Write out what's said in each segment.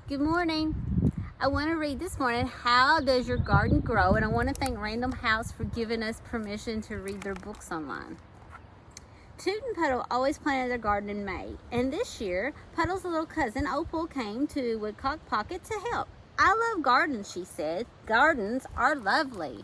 Good morning. I want to read this morning, How Does Your Garden Grow? And I want to thank Random House for giving us permission to read their books online. Toot and Puddle always planted their garden in May. And this year, Puddle's little cousin Opal came to Woodcock Pocket to help. I love gardens, she said. Gardens are lovely.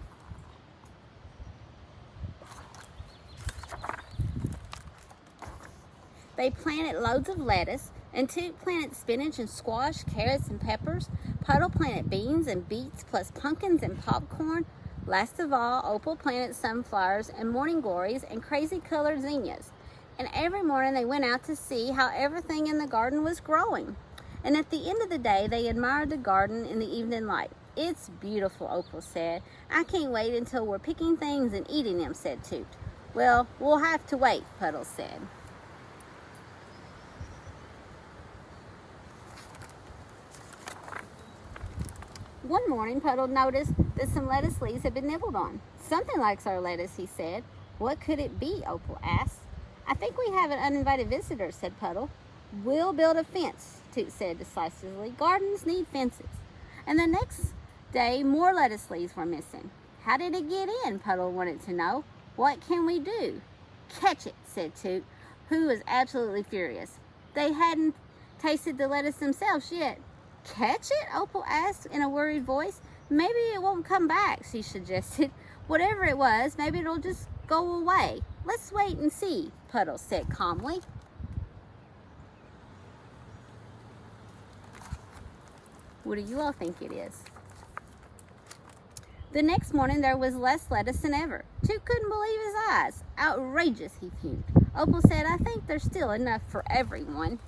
They planted loads of lettuce, and Toot planted spinach and squash, carrots and peppers. Puddle planted beans and beets, plus pumpkins and popcorn. Last of all, Opal planted sunflowers and morning glories and crazy colored zinnias. And every morning they went out to see how everything in the garden was growing. And at the end of the day, they admired the garden in the evening light. It's beautiful, Opal said. I can't wait until we're picking things and eating them, said Toot. Well, we'll have to wait, Puddle said. One morning, Puddle noticed that some lettuce leaves had been nibbled on. Something likes our lettuce, he said. What could it be? Opal asked. I think we have an uninvited visitor, said Puddle. We'll build a fence, Toot said decisively. Gardens need fences. And the next day, more lettuce leaves were missing. How did it get in? Puddle wanted to know. What can we do? Catch it, said Toot, who was absolutely furious. They hadn't tasted the lettuce themselves yet. Catch it? Opal asked in a worried voice. Maybe it won't come back, she suggested. Whatever it was, maybe it'll just go away. Let's wait and see, Puddle said calmly. What do you all think it is? The next morning, there was less lettuce than ever. Toot couldn't believe his eyes. Outrageous, he fumed. Opal said, I think there's still enough for everyone.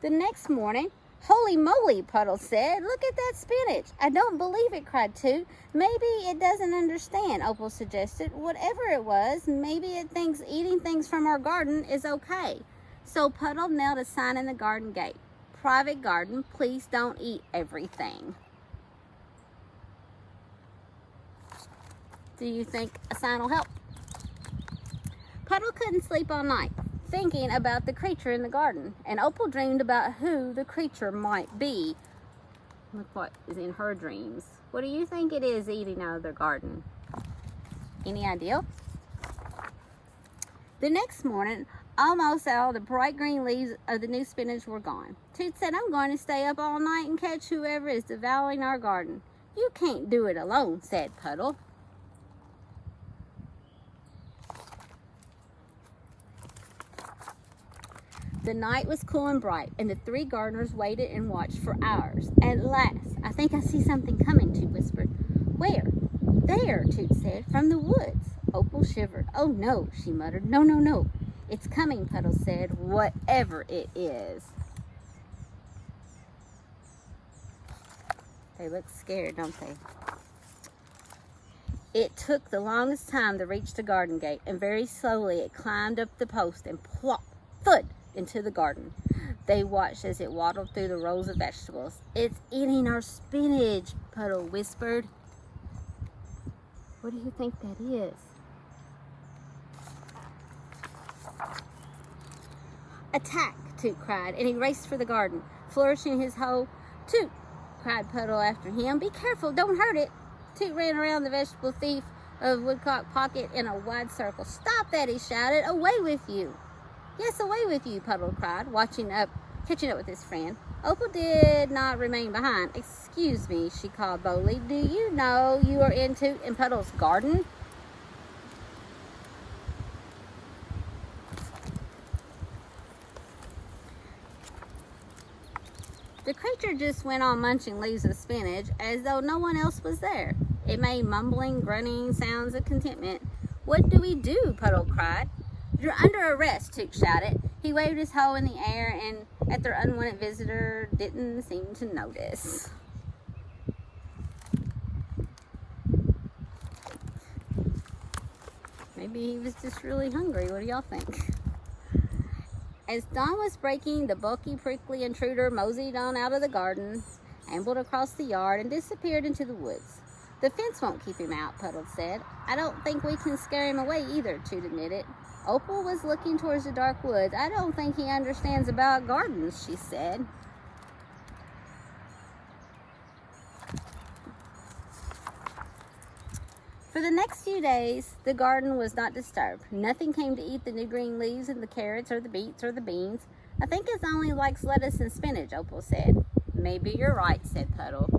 The next morning, holy moly, Puddle said. Look at that spinach. I don't believe it, cried Toot. Maybe it doesn't understand, Opal suggested. Whatever it was, maybe it thinks eating things from our garden is okay. So Puddle nailed a sign in the garden gate. Private garden, please don't eat everything. Do you think a sign will help? Puddle couldn't sleep all night, thinking about the creature in the garden, and Opal dreamed about who the creature might be. Look what is in her dreams. What do you think it is eating out of their garden? Any idea? The next morning, almost all the bright green leaves of the new spinach were gone. Toot said, I'm going to stay up all night and catch whoever is devouring our garden. You can't do it alone, said Puddle. The night was cool and bright, and the three gardeners waited and watched for hours. At last, I think I see something coming, Toot whispered. Where? There, Toot said, from the woods. Opal shivered. Oh no, she muttered. No, no, no. It's coming, Puddle said, whatever it is. They look scared, don't they? It took the longest time to reach the garden gate, and very slowly it climbed up the post and plop, thud, into the garden. They watched as it waddled through the rows of vegetables. It's eating our spinach, Puddle whispered. What do you think that is? Attack, Toot cried, and he raced for the garden, flourishing his hoe. Toot, cried Puddle after him. Be careful, don't hurt it. Toot ran around the vegetable thief of Woodcock Pocket in a wide circle. Stop that, he shouted. Away with you. Yes, away with you, Puddle cried, catching up with his friend. Opal did not remain behind. Excuse me, she called boldly. Do you know you are in Toot and Puddle's garden? The creature just went on munching leaves of spinach as though no one else was there. It made mumbling, grunting sounds of contentment. What do we do? Puddle cried. You're under arrest, Toot shouted. He waved his hoe in the air and at their unwanted visitor didn't seem to notice. Maybe he was just really hungry. What do y'all think? As dawn was breaking, the bulky, prickly intruder moseyed on out of the garden, ambled across the yard, and disappeared into the woods. The fence won't keep him out, Puddle said. I don't think we can scare him away either, Toot admitted. Opal was looking towards the dark woods. I don't think he understands about gardens, she said. For the next few days, the garden was not disturbed. Nothing came to eat the new green leaves and the carrots or the beets or the beans. I think it only likes lettuce and spinach, Opal said. Maybe you're right, said Puddle.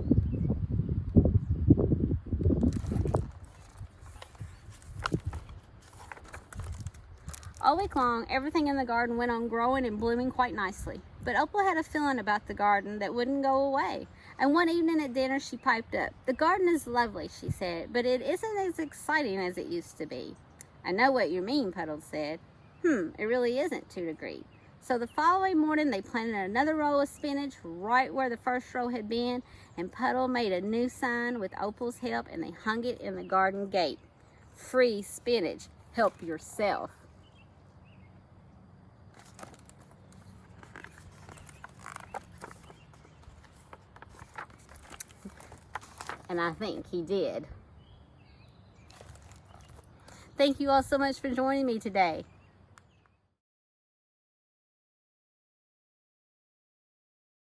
All week long, everything in the garden went on growing and blooming quite nicely. But Opal had a feeling about the garden that wouldn't go away. And one evening at dinner, she piped up. The garden is lovely, she said, but it isn't as exciting as it used to be. I know what you mean, Puddle said. It really isn't, Toot agreed. So the following morning, they planted another row of spinach right where the first row had been, and Puddle made a new sign with Opal's help, and they hung it in the garden gate. Free spinach. Help yourself. And I think he did. Thank you all so much for joining me today.